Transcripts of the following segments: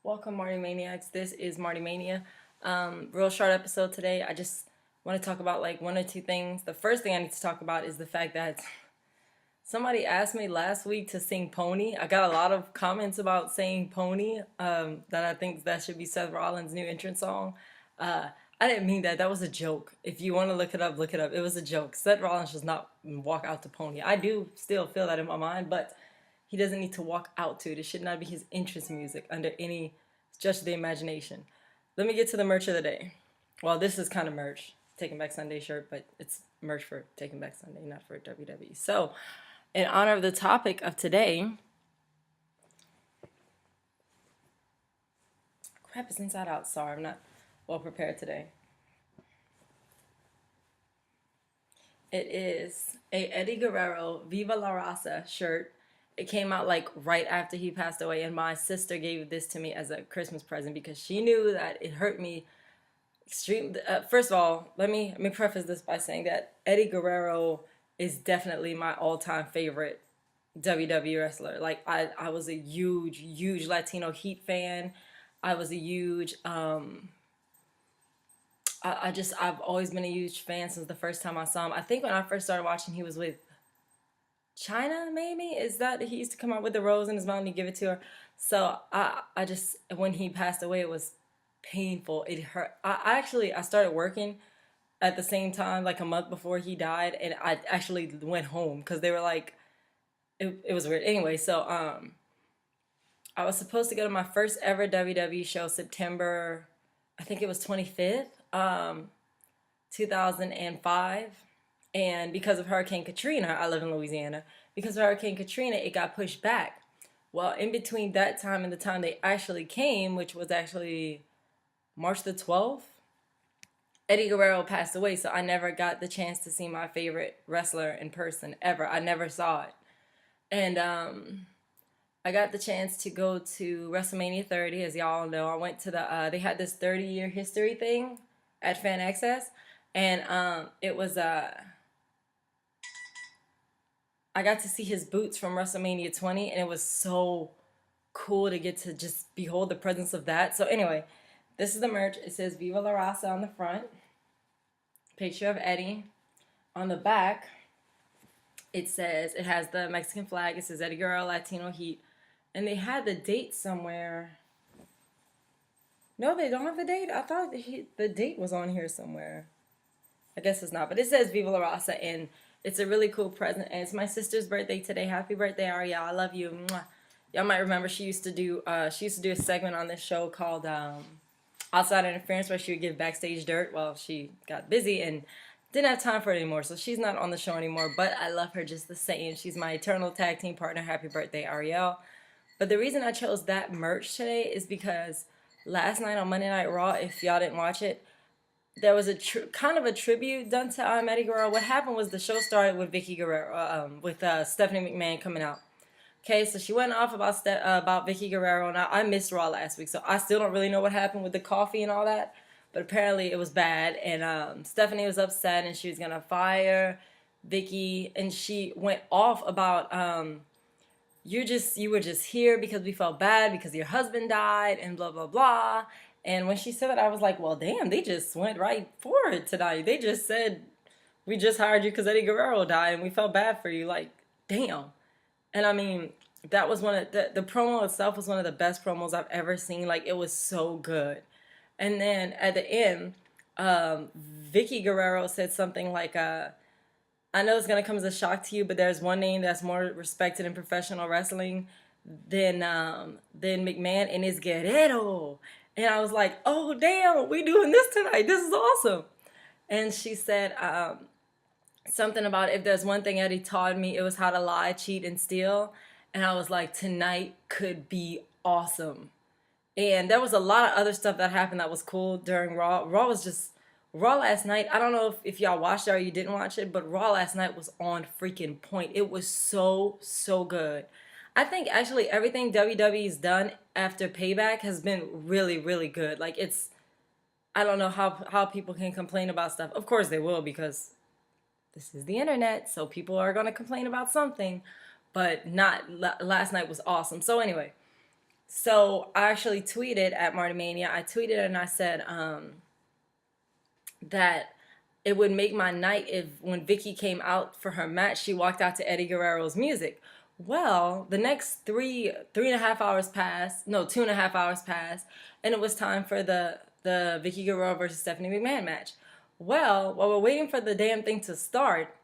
Welcome, Marti Maniacs. This is Marti Mania. Real short episode today. I just want to talk about like one or two things. The first thing I need to talk about is the fact that somebody asked me last week to sing Pony. I got a lot of comments about saying Pony, that I think that should be Seth Rollins' new entrance song. Uh, I didn't mean that. That was a joke. If you want to look it up, look it up. It was a joke. Seth Rollins does not walk out to Pony. I do still feel that in my mind, but he doesn't need to walk out to it. It should not be his entrance music under any stretch of the imagination. Let me get to the merch of the day. Well, this is kind of merch. Taking Back Sunday shirt, but it's merch for Taking Back Sunday, not for WWE. So, in honor of the topic of today, crap is inside out. Sorry, I'm not well prepared today. It is a Eddie Guerrero Viva La Raza shirt. It came out like right after he passed away, and my sister gave this to me as a Christmas present because she knew that it hurt me extreme. First of all, let me preface this by saying that Eddie Guerrero is definitely my all-time favorite WWE wrestler. Like I was a huge Latino Heat fan. I was a huge I've always been a huge fan since the first time I saw him. I think when I first started watching, he was with China, maybe? Is that he used to come out with the rose in his mouth and he'd give it to her? So I just, when he passed away, it was painful. It hurt. I started working at the same time, like a month before he died, and I actually went home because they were like, it was weird. Anyway, so I was supposed to go to my first ever WWE show September, I think it was 25th, 2005. And because of Hurricane Katrina, I live in Louisiana, because of Hurricane Katrina, it got pushed back. Well, in between that time and the time they actually came, which was actually March the 12th, Eddie Guerrero passed away, so I never got the chance to see my favorite wrestler in person, ever. I never saw it. And I got the chance to go to WrestleMania 30, as y'all know. I went to they had this 30-year history thing at Fan Access, and it was, I got to see his boots from WrestleMania 20, and it was so cool to get to just behold the presence of that. So anyway, this is the merch. It says Viva La Raza on the front. Picture of Eddie. On the back, it has the Mexican flag. It says Eddie Guerrero Latino Heat. And they had the date somewhere. No, they don't have the date. I thought the date was on here somewhere. I guess it's not, but it says Viva La Raza, and it's a really cool present, and it's my sister's birthday today. Happy birthday, Aria. I love you. Mwah. Y'all might remember she used to do a segment on this show called Outside Interference, where she would give backstage dirt. Well, she got busy and didn't have time for it anymore, so she's not on the show anymore, but I love her just the same. She's my eternal tag team partner. Happy birthday, Ariel. But the reason I chose that merch today is because last night on Monday Night Raw, if y'all didn't watch it, there was a kind of a tribute done to Eddie Guerrero. What happened was the show started with Vicky Guerrero, with Stephanie McMahon coming out. Okay, so she went off about Vicky Guerrero, and I missed Raw last week, so I still don't really know what happened with the coffee and all that. But apparently it was bad, and Stephanie was upset, and she was gonna fire Vicky, and she went off about you were just here because we felt bad because your husband died and blah blah blah. And when she said that, I was like, well, damn, they just went right for it tonight. They just said, we just hired you because Eddie Guerrero died and we felt bad for you. Like, damn. And I mean, that was one of the promo itself was one of the best promos I've ever seen. Like, it was so good. And then at the end, Vicky Guerrero said something like, I know it's going to come as a shock to you, but there's one name that's more respected in professional wrestling than McMahon, and it's Guerrero. And I was like, oh, damn, we doing this tonight. This is awesome. And she said something about if there's one thing Eddie taught me, it was how to lie, cheat, and steal. And I was like, tonight could be awesome. And there was a lot of other stuff that happened that was cool during Raw. Raw last night, I don't know if y'all watched it or you didn't watch it, but Raw last night was on freaking point. It was so, so good. I think actually everything WWE's done after Payback has been really, really good. Like, I don't know how people can complain about stuff. Of course they will, because this is the internet, so people are going to complain about something, but not last night was awesome. So anyway, So I actually tweeted at Marti Mania. I tweeted and I said that it would make my night if when Vicky came out for her match, she walked out to Eddie Guerrero's music. Well, the next 3.5 hours passed. No, 2.5 hours passed, and it was time for the Vicky Guerrero versus Stephanie McMahon match. Well, while we're waiting for the damn thing to start,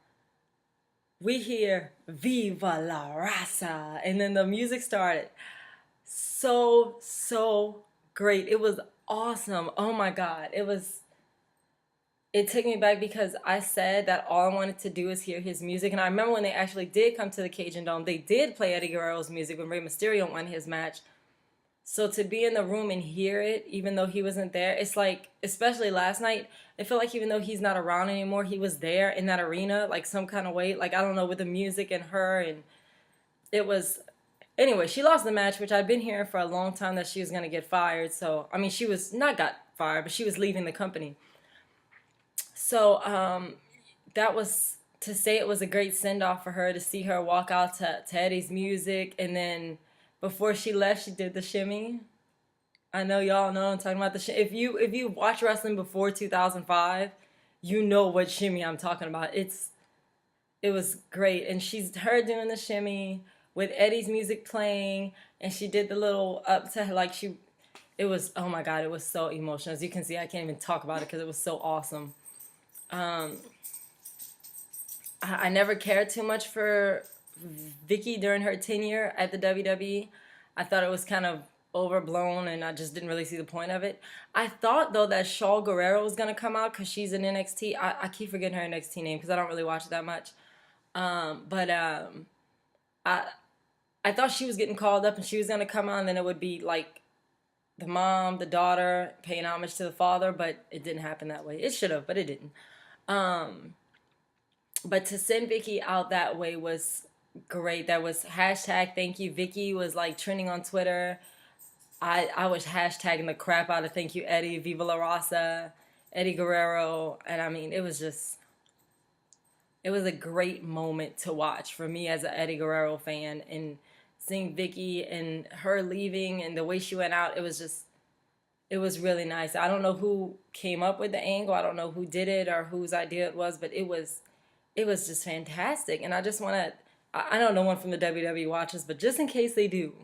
we hear "Viva la Raza," and then the music started. So great. It was awesome. Oh my God. It took me back because I said that all I wanted to do is hear his music. And I remember when they actually did come to the Cajun Dome, they did play Eddie Guerrero's music when Rey Mysterio won his match. So to be in the room and hear it, even though he wasn't there, it's like, especially last night, I feel like even though he's not around anymore, he was there in that arena, like some kind of way. Like, I don't know, with the music and her. And it was, anyway, she lost the match, which I've been hearing for a long time that she was going to get fired. So, I mean, she was not got fired, but she was leaving the company. So that was to say it was a great send off for her to see her walk out to Eddie's music, and then before she left, she did the shimmy. I know y'all know I'm talking about the shimmy. If you watch wrestling before 2005, you know what shimmy I'm talking about. It was great, and she's her doing the shimmy with Eddie's music playing, and she did the little up to her like she. It was, oh my God, it was so emotional. As you can see, I can't even talk about it because it was so awesome. I never cared too much for Vicky during her tenure at the WWE. I thought it was kind of overblown and I just didn't really see the point of it. I thought though that Shaw Guerrero was going to come out because she's in NXT. I keep forgetting her NXT name because I don't really watch it that much. But I I thought she was getting called up and she was going to come out and then it would be like the mom, the daughter paying homage to the father, but it didn't happen that way. It should have, but it didn't. Um, but to send Vicky out that way was great. That was hashtag thank you Vicky was like trending on Twitter. I was hashtagging the crap out of thank you Eddie, Viva La Raza, Eddie Guerrero, and I mean it was a great moment to watch for me as an Eddie Guerrero fan, and seeing Vicky and her leaving and the way she went out, it was really nice. I don't know who came up with the angle. I don't know who did it or whose idea it was, but it was just fantastic. And I just want to, I know no one from the WWE watches, but just in case they do,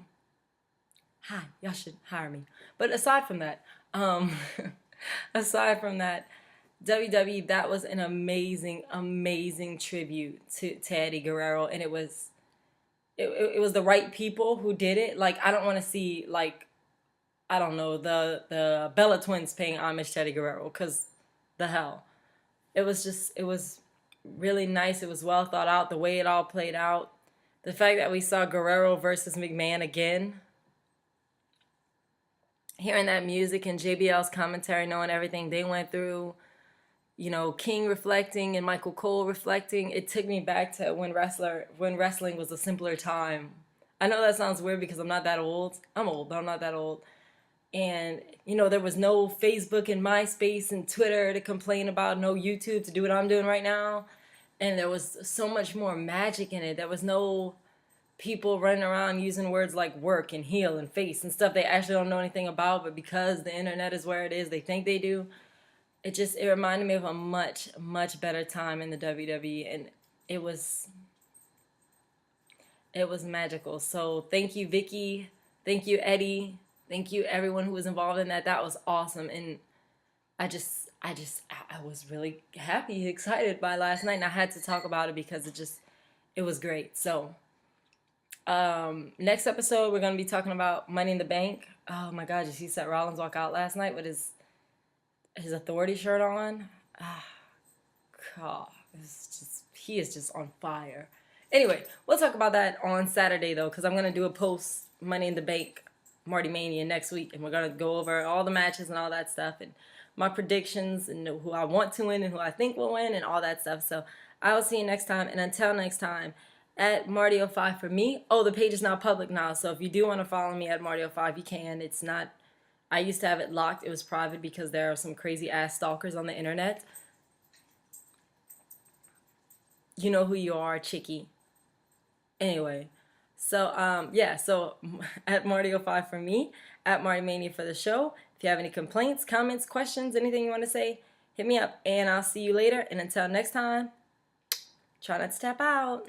hi, y'all should hire me. But aside from that, aside from that, WWE, that was an amazing tribute to Eddie Guerrero, and it was the right people who did it. Like, I don't want to see, like, I don't know, the Bella Twins paying homage to Eddie Guerrero, because the hell. It was really nice. It was well thought out, the way it all played out. The fact that we saw Guerrero versus McMahon again, hearing that music and JBL's commentary, knowing everything they went through, you know, King reflecting and Michael Cole reflecting, it took me back to when wrestling was a simpler time. I know that sounds weird because I'm not that old. I'm old, but I'm not that old. And, you know, there was no Facebook and MySpace and Twitter to complain about, no YouTube to do what I'm doing right now. And there was so much more magic in it. There was no people running around using words like work and heel and face and stuff they actually don't know anything about, but because the internet is where it is, they think they do. It reminded me of a much better time in the WWE, and it was magical. So thank you, Vicky. Thank you, Eddie. Thank you, everyone who was involved in that. That was awesome, and I was really happy, excited by last night, and I had to talk about it because it was great. So next episode we're gonna be talking about Money in the Bank. Oh my God, you see Seth Rollins walk out last night with his authority shirt on. Ah, God, he is just on fire. Anyway, we'll talk about that on Saturday though, because I'm gonna do a post Money in the Bank Marti Mania next week, and we're gonna go over all the matches and all that stuff, and my predictions, and who I want to win and who I think will win, and all that stuff. So I will see you next time, and until next time, at Marti05 for me. Oh, the page is now public now, so if you do want to follow me at Marti05, you can. It's not. I used to have it locked. It was private because there are some crazy ass stalkers on the internet. You know who you are, chickie. Anyway, So yeah, so at Marty05 for me, at Marti Mania for the show. If you have any complaints, comments, questions, anything you want to say, hit me up, and I'll see you later. And until next time, try not to tap out.